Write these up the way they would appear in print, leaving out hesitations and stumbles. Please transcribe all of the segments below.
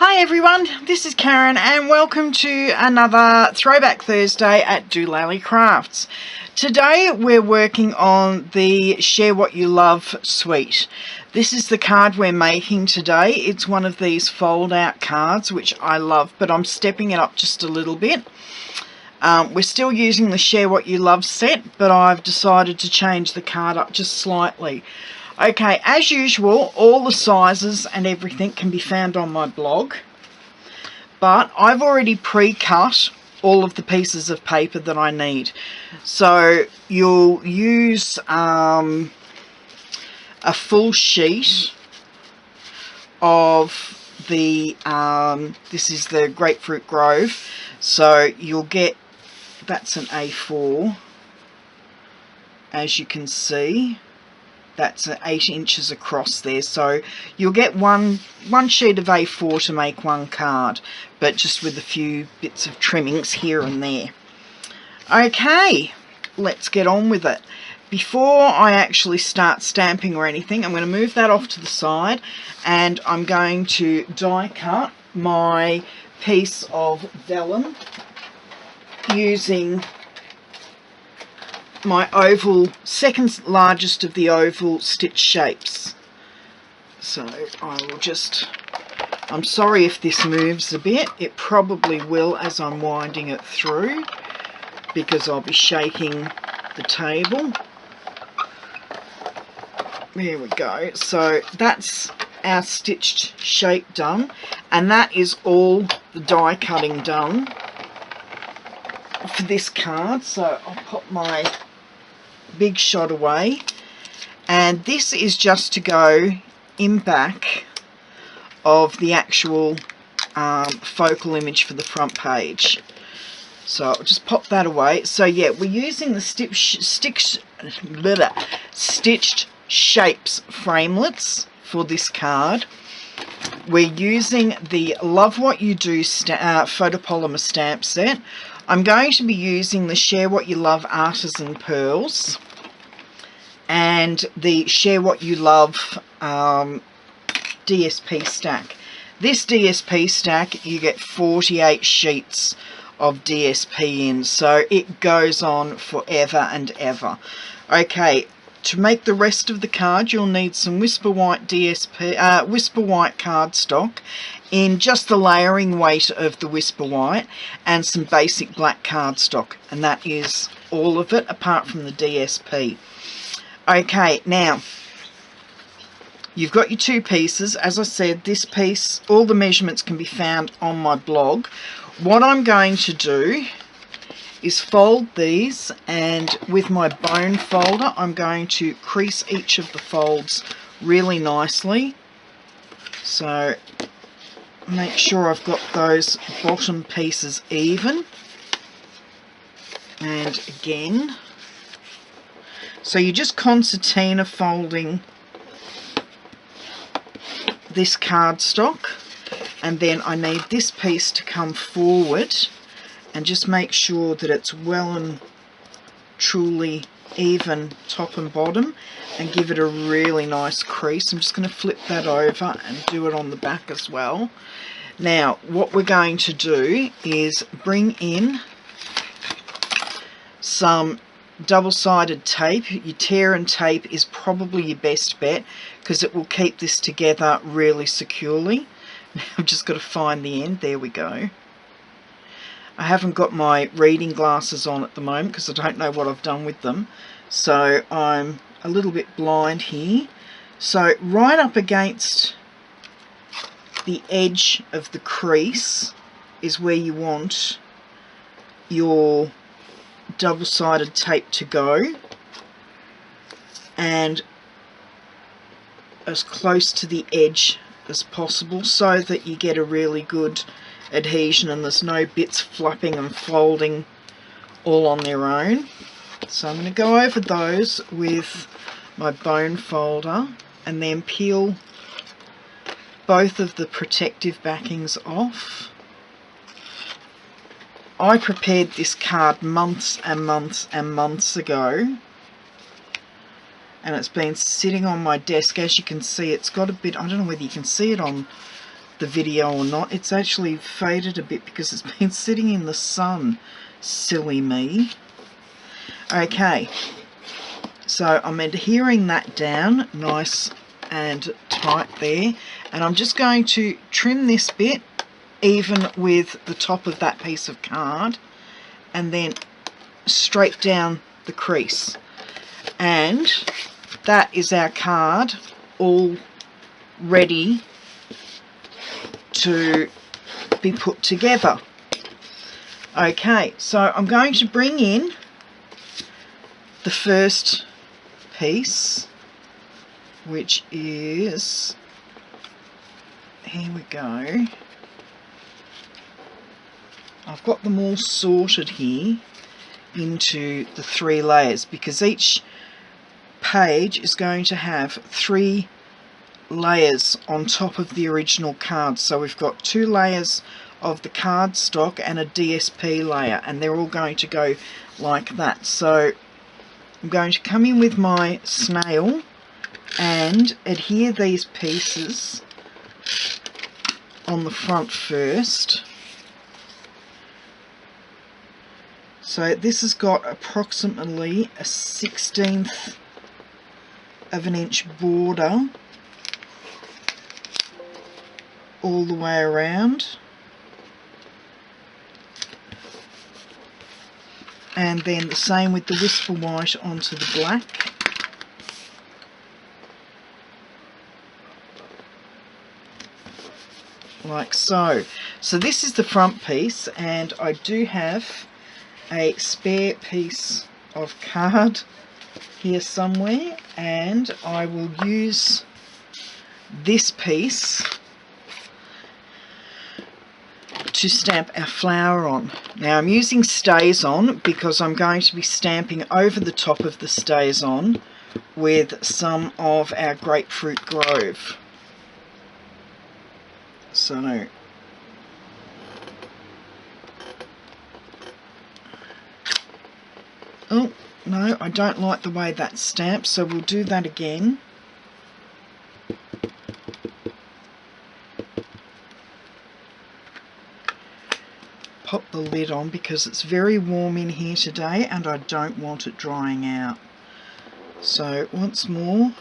Hi everyone, this is Karen and welcome to another Throwback Thursday at dolallycrafts. Today we're working on the Share What You Love suite. This is the card we're making today. It's one of these fold out cards which I love, but I'm stepping it up just a little bit. We're still using the Share What You Love set, but I've decided to change the card up just slightly. Okay, as usual, all the sizes and everything can be found on my blog, but I've already pre-cut all of the pieces of paper that I need. So you'll use a full sheet of the, this is the Grapefruit Grove, so you'll get, that's an A4, as you can see. That's 8 inches across there, so you'll get one sheet of A4 to make one card, but just with a few bits of trimmings here and there. Okay, let's get on with it. Before I actually start stamping or anything, I'm going to move that off to the side, and I'm going to die cut my piece of vellum using my oval, second largest of the oval stitch shapes. So I will just, I'm sorry if this moves a bit, it probably will as I'm winding it through, because I'll be shaking the table. There we go. So that's our stitched shape done, and that is all the die cutting done for this card. So I'll pop my big shot away, and this is just to go in back of the actual focal image for the front page. So I'll just pop that away. So yeah, we're using the stitched shapes framelits for this card. We're using the Love What You Do photopolymer stamp set. I'm going to be using the Share What You Love Artisan Pearls and the Share What You Love DSP stack. This DSP stack, you get 48 sheets of DSP in, so it goes on forever and ever. Okay, to make the rest of the card, you'll need some Whisper White Whisper White cardstock in just the layering weight of the Whisper White, and some basic black cardstock, and that is all of it apart from the DSP. Okay, now you've got your two pieces. As I said, this piece, all the measurements can be found on my blog. What I'm going to do is fold these, and with my bone folder I'm going to crease each of the folds really nicely. So make sure I've got those bottom pieces even, and again, so you're just concertina folding this cardstock, and then I need this piece to come forward, and just make sure that it's well and truly even top and bottom, and give it a really nice crease. I'm just going to flip that over and do it on the back as well. Now what we're going to do is bring in some double-sided tape. Your tear and tape is probably your best bet, because it will keep this together really securely. Now I've just got to find the end. There we go. I haven't got my reading glasses on at the moment because I don't know what I've done with them, so I'm a little bit blind here. So right up against the edge of the crease is where you want your double-sided tape to go, and as close to the edge as possible so that you get a really good adhesion and there's no bits flapping and folding all on their own. So I'm going to go over those with my bone folder and then peel both of the protective backings off. I prepared this card months and months and months ago, and it's been sitting on my desk. As you can see, it's got a bit, I don't know whether you can see it on the video or not. It's actually faded a bit because it's been sitting in the sun. Silly me. Okay, so I'm adhering that down nice and tight there, and I'm just going to trim this bit even with the top of that piece of card, and then straight down the crease, and that is our card all ready to be put together. Okay, so I'm going to bring in the first piece, which is, here we go, I've got them all sorted here into the 3 layers, because each page is going to have 3 layers on top of the original card. So we've got 2 layers of the cardstock and a DSP layer, and they're all going to go like that. So I'm going to come in with my snail and adhere these pieces on the front first. So this has got approximately a 1/16 of an inch border all the way around, and then the same with the whisper white onto the black. Like so. So this is the front piece, and I do have a spare piece of card here somewhere, and I will use this piece to stamp our flower on. Now I'm using stays on because I'm going to be stamping over the top of the stays on with some of our Grapefruit Grove. So oh no, I don't like the way that's stamped, so we'll do that again. Pop the lid on because it's very warm in here today and I don't want it drying out. So once more,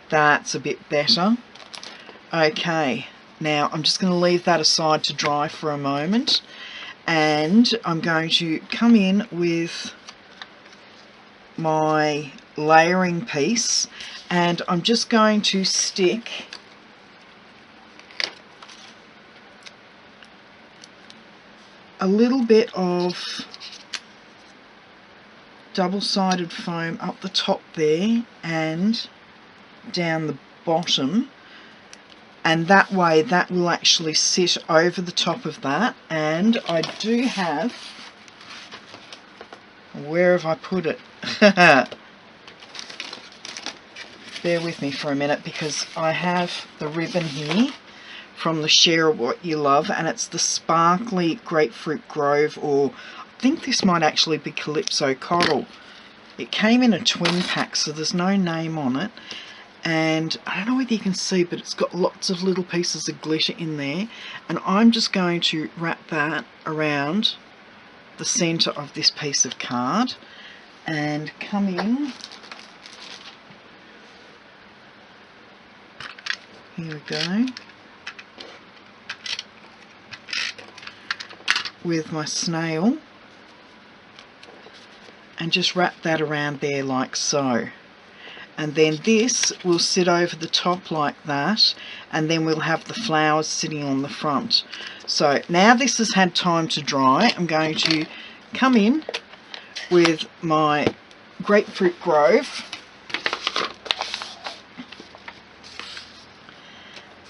that's a bit better. Okay, now I'm just going to leave that aside to dry for a moment, and I'm going to come in with my layering piece, and I'm just going to stick a little bit of double-sided foam up the top there and down the bottom, and that way that will actually sit over the top of that. And I do have, where have I put it? Bear with me for a minute, because I have the ribbon here from the Share What You Love, and it's the sparkly Grapefruit Grove, or I think this might actually be Calypso Coral. It came in a twin pack, so there's no name on it, and I don't know whether you can see, but it's got lots of little pieces of glitter in there, and I'm just going to wrap that around the centre of this piece of card and come in. Here we go. With my snail, and just wrap that around there like so, and then this will sit over the top like that, and then we'll have the flowers sitting on the front. So now this has had time to dry, I'm going to come in with my Grapefruit Grove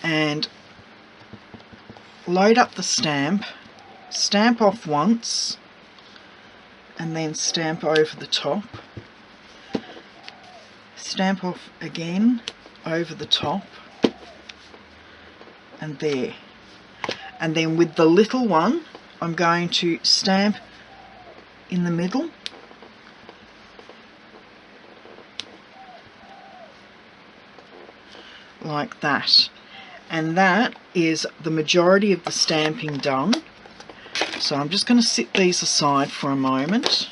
and load up the stamp. Stamp off once and then stamp over the top, stamp off again over the top, and there. And then with the little one I'm going to stamp in the middle, like that. And that is the majority of the stamping done. So I'm just going to sit these aside for a moment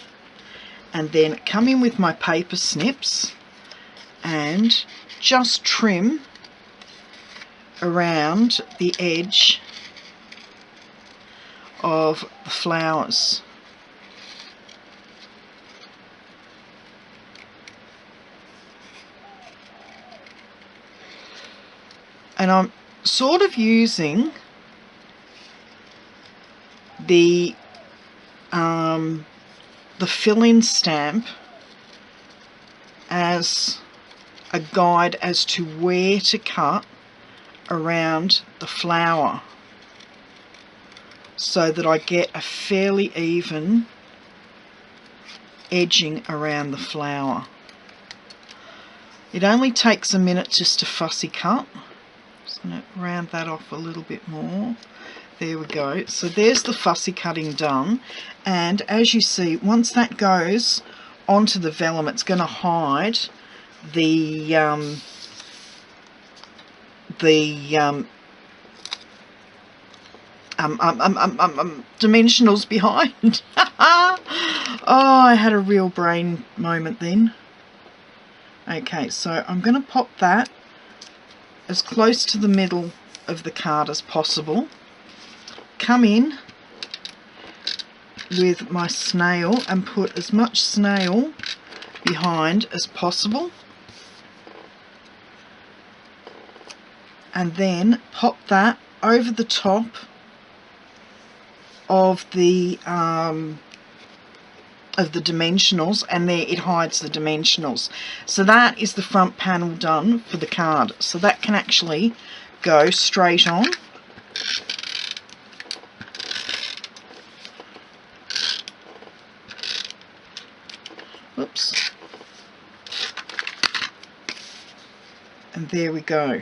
and then come in with my paper snips and just trim around the edge of the flowers. And I'm sort of using the fill-in stamp as a guide as to where to cut around the flower so that I get a fairly even edging around the flower. It only takes a minute just to fussy cut. Just going to round that off a little bit more. There we go. So there's the fussy cutting done, and as you see, once that goes onto the vellum, it's going to hide the dimensionals behind. Oh, I had a real brain moment then. Okay, so I'm going to pop that as close to the middle of the card as possible. Come in with my snail and put as much snail behind as possible, and then pop that over the top of the dimensionals, and there it hides the dimensionals. So that is the front panel done for the card. So that can actually go straight on. Whoops. And there we go.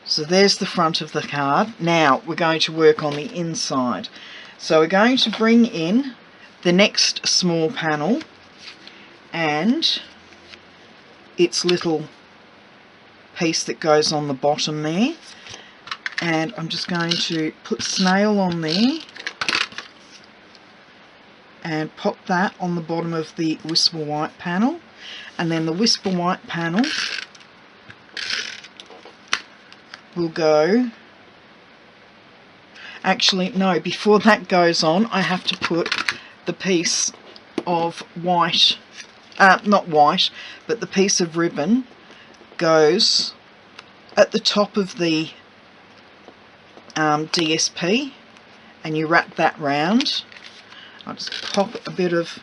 So there's the front of the card. Now we're going to work on the inside. So we're going to bring in the next small panel and its little piece that goes on the bottom there. And I'm just going to put snail on there and pop that on the bottom of the Whisper White panel, and then the Whisper White panel will go, actually no, before that goes on I have to put the piece of white, not white, but the piece of ribbon goes at the top of the DSP, and you wrap that round. I'll just pop a bit of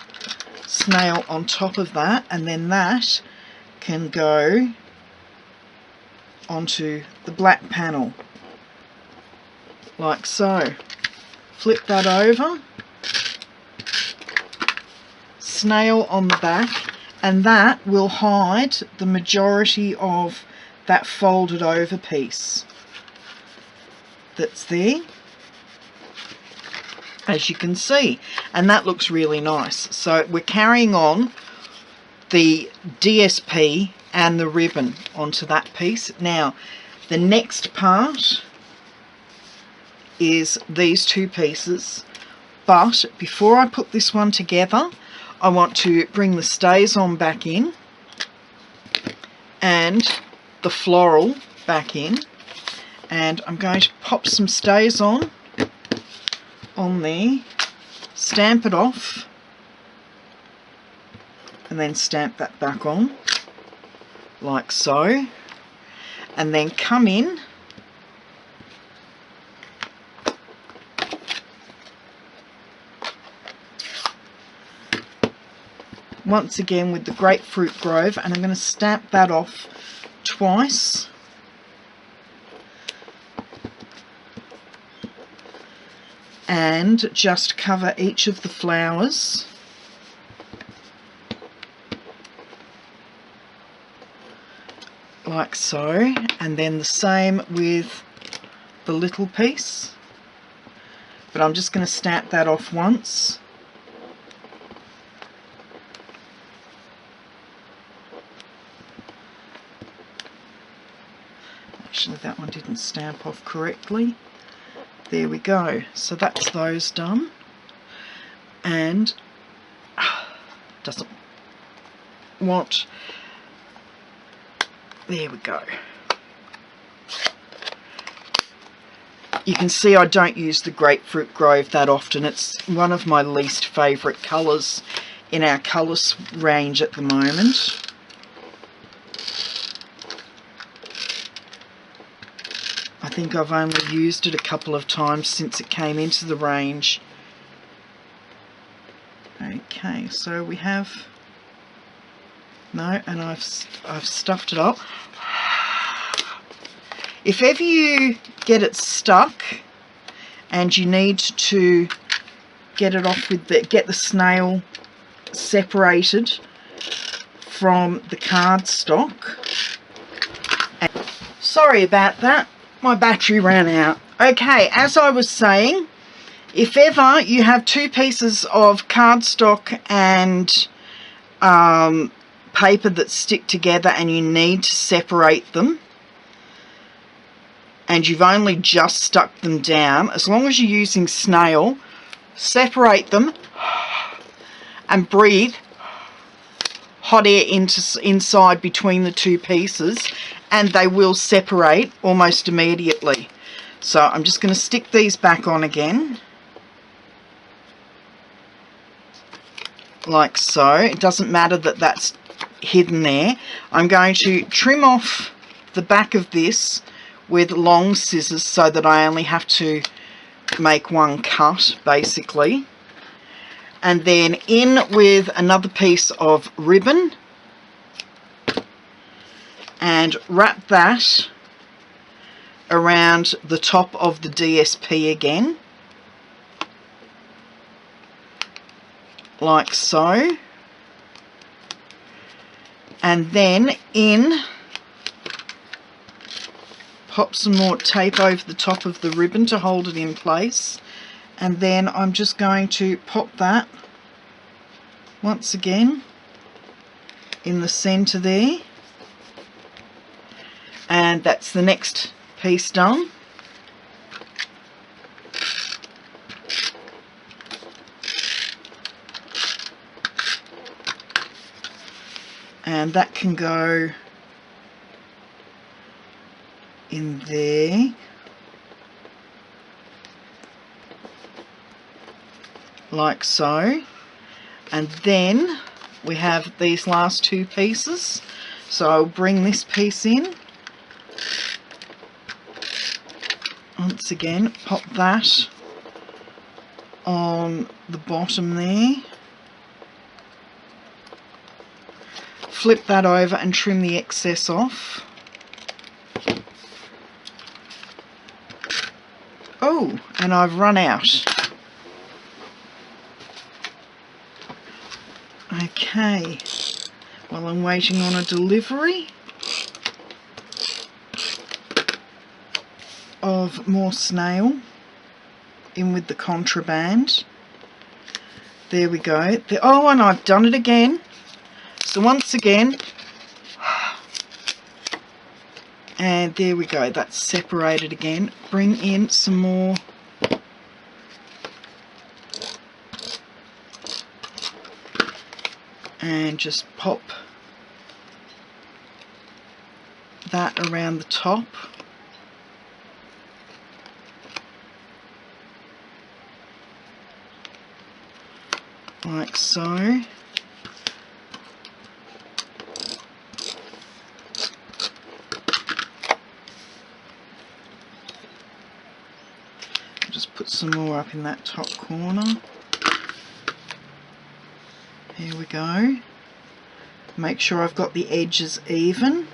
snail on top of that, and then that can go onto the black panel like so. Flip that over, snail on the back, and that will hide the majority of that folded over piece that's there, as you can see, and that looks really nice. So we're carrying on the DSP and the ribbon onto that piece. Now the next part is these two pieces, but before I put this one together I want to bring the stays on back in and the floral back in, and I'm going to pop some stays on there, stamp it off, and then stamp that back on like so, and then come in once again with the Grapefruit Grove, and I'm going to stamp that off twice. And just cover each of the flowers like so, and then the same with the little piece, but I'm just going to stamp that off once Actually, that one didn't stamp off correctly. There we go. So that's those done. And doesn't want... There we go. You can see I don't use the Grapefruit Grove that often. It's one of my least favourite colours in our colours range at the moment. I think I've only used it a couple of times since it came into the range. Okay, so we have... No, and I've stuffed it up. If ever you get it stuck and you need to get it off with get the snail separated from the cardstock. Sorry about that, my battery ran out. Okay, as I was saying, if ever you have two pieces of cardstock and paper that stick together and you need to separate them, and you've only just stuck them down, as long as you're using snail, separate them and breathe hot air inside between the two pieces, and they will separate almost immediately. So I'm just going to stick these back on again, like so. It doesn't matter that that's hidden there. I'm going to trim off the back of this with long scissors so that I only have to make one cut basically, and then in with another piece of ribbon and wrap that around the top of the DSP again, like so, and then pop some more tape over the top of the ribbon to hold it in place, and then I'm just going to pop that once again in the centre there, and that's the next piece done. And that can go in there, like so, and then we have these last two pieces. So I'll bring this piece in, once again pop that on the bottom there, flip that over and trim the excess off. Oh, and I've run out. Okay, while I'm waiting on a delivery of more snail in with the contraband. There we go. Oh, and I've done it again. So once again, and there we go, that's separated again. Bring in some more and just pop that around the top, like so. Just put some more up in that top corner. Here we go. Make sure I've got the edges even.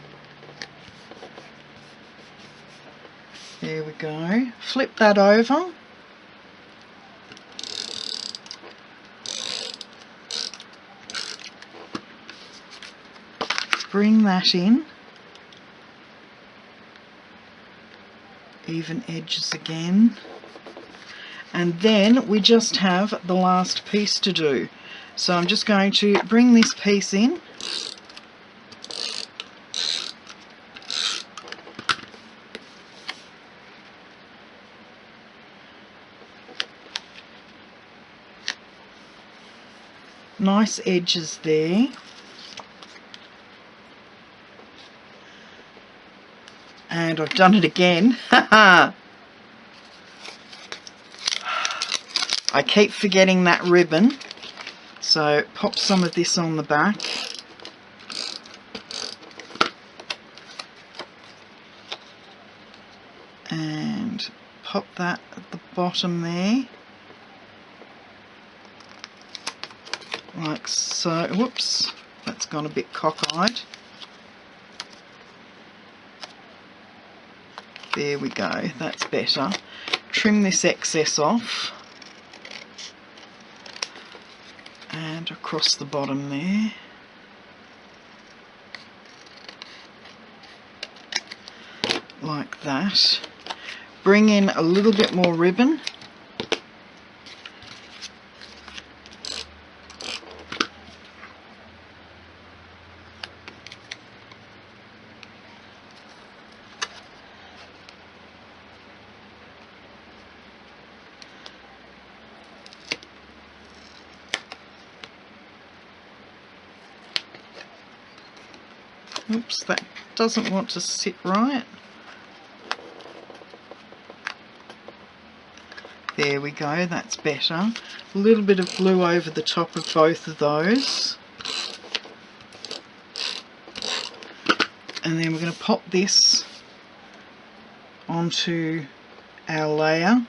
There we go. Flip that over. Bring that in. Even edges again. And then we just have the last piece to do. So I'm just going to bring this piece in, Nice edges there. And I've done it again. I keep forgetting that ribbon. So pop some of this on the back. And pop that at the bottom there. Like so. Whoops, that's gone a bit cockeyed. There we go, that's better. Trim this excess off. And across the bottom there. Like that. Bring in a little bit more ribbon. Oops, that doesn't want to sit right. There we go, that's better. A little bit of glue over the top of both of those. And then we're going to pop this onto our layer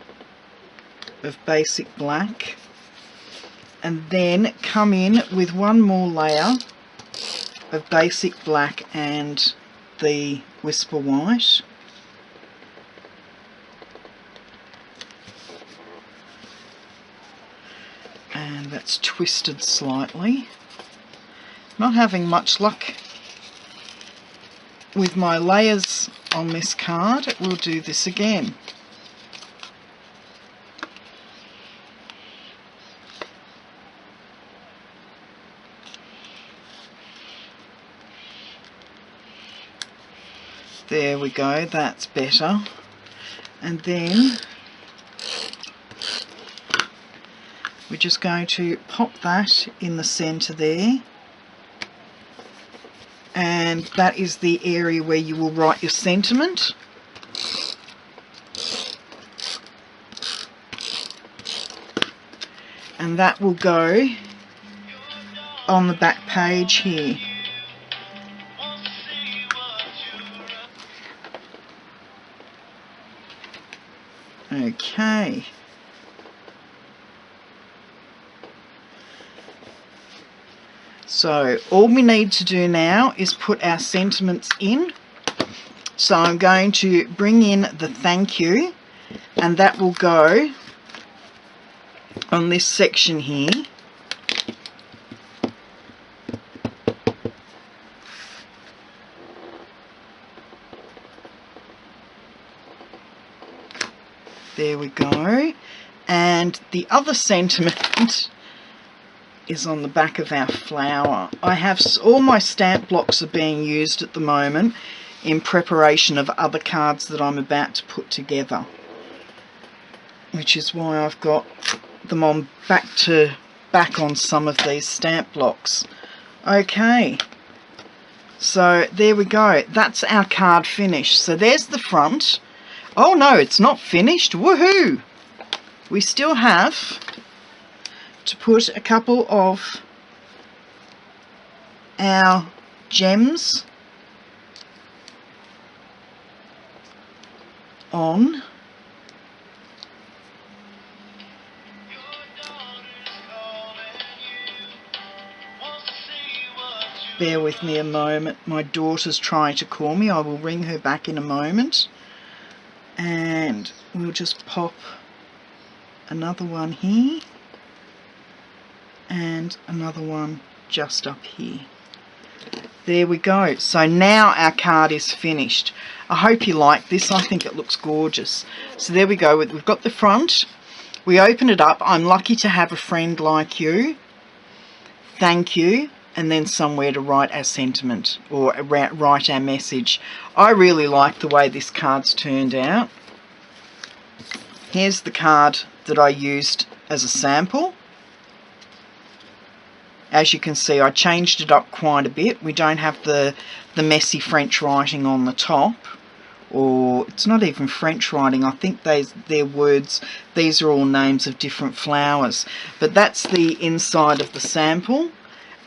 of basic black. And then come in with one more layer of basic black and the whisper white. And that's twisted slightly. Not having much luck with my layers on this card. We'll do this again. There we go, that's better. And then we're just going to pop that in the centre there. And that is the area where you will write your sentiment. And that will go on the back page here. Okay. So all we need to do now is put our sentiments in. So I'm going to bring in the thank you, and that will go on this section here. There we go. And the other sentiment is on the back of our flower. I have all my stamp blocks are being used at the moment in preparation of other cards that I'm about to put together, which is why I've got them on back on some of these stamp blocks. Okay, so there we go, that's our card finished. So there's the front. Oh no, it's not finished. Woohoo! We still have to put a couple of our gems on. Bear with me a moment. My daughter's trying to call me. I will ring her back in a moment. And we'll just pop another one here and another one just up here. There we go. So now our card is finished. I hope you like this. I think it looks gorgeous. So there we go. We've got the front. We open it up. I'm lucky to have a friend like you. Thank you. And then somewhere to write our sentiment or write our message. I really like the way this card's turned out. Here's the card that I used as a sample. As you can see, I changed it up quite a bit. We don't have the messy French writing on the top, or it's not even French writing. I think they're words. These are all names of different flowers. But that's the inside of the sample,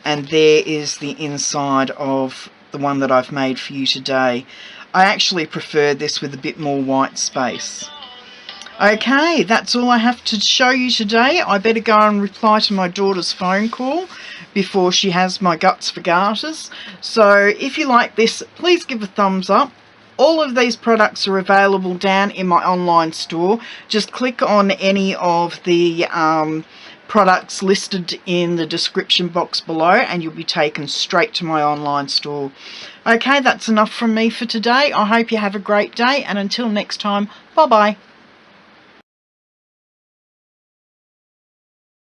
and there is the inside of the one that I've made for you today. I actually prefer this with a bit more white space. Okay, that's all I have to show you today. I better go and reply to my daughter's phone call before she has my guts for garters. So if you like this, please give a thumbs up. All of these products are available down in my online store. Just click on any of the products listed in the description box below and you'll be taken straight to my online store. Okay, that's enough from me for today. I hope you have a great day, and until next time, bye bye.